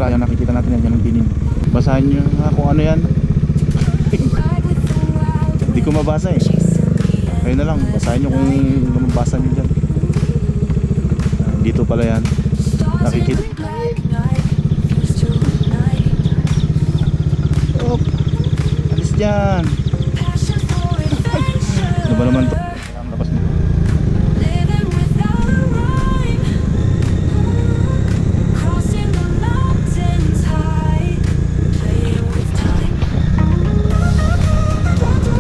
pala, yan nakikita natin yan, yan ang dilim. Basahin nyo kung ano yan. Hindi ko mabasa eh. Ayun na lang, basahin nyo kung mabasa nyo dyan. Dito pala yan. Nakikita. Oh, alis dyan. Ano ba naman to? Labas nito.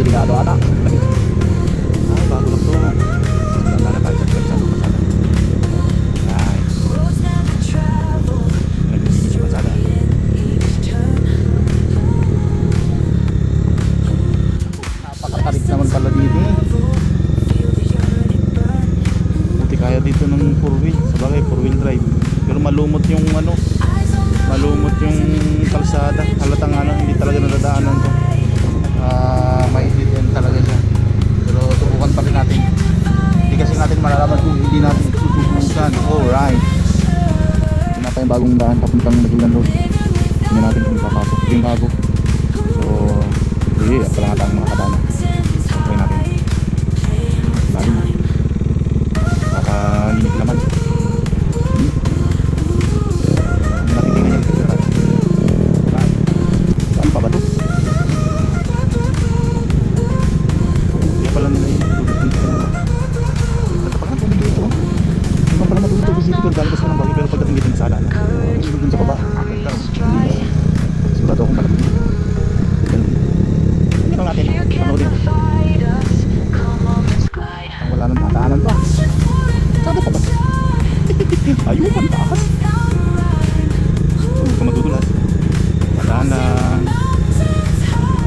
Delikado ata. Ay, bago lang to. Sandala tayo sa kalsado. Nice. Naglinis sa kalsada. Napakatarik naman pala dito. Buti kaya dito ng 4-wheel. Sabagay 4-wheel drive. Pero malumot yung ano, malumot yung kalsada. Halatang ano, hindi talaga nadadaanan to. Maigit yan talaga siya. Pero subukan pa rin natin. Hindi kasi natin malalaman kung hindi natin susubukan. Alright. Ito na pa yung bagong daan papuntang Magellan Road. Hindi natin kung papasok. Ito yung bago. So, hindi. Pala nga tayong mga kadana. Try natin. Lalo na. Baka limit naman. Hindi natin tingnan yung picture natin. Saan pa ba ito? Pala nila yung napakang tubig dito. Hindi pa pala matulog ito visito pero galabas ka ng bagay pero pagdating dito sa alana sunod dun sa baba sigurado akong pala hindi lang natin panoodin ang wala nang mataanan pa sabi pa ba ayupan takas huwag ka matutulas mataanan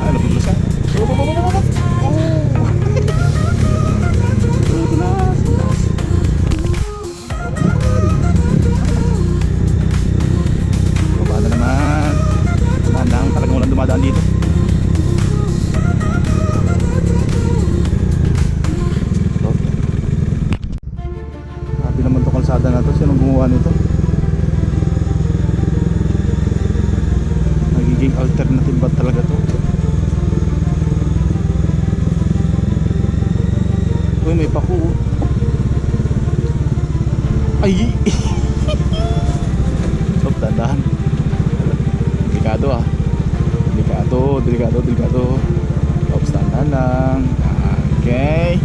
ay natutulas ka dumadaan dito. Sabi naman to kalsada na to. Sinong gumawa nito? Nagiging alternative ba talaga to? Uy, may pako. Ay! Stop, tandaan. Delikado ah. Delikado. Oops, tandaan lang. Okay.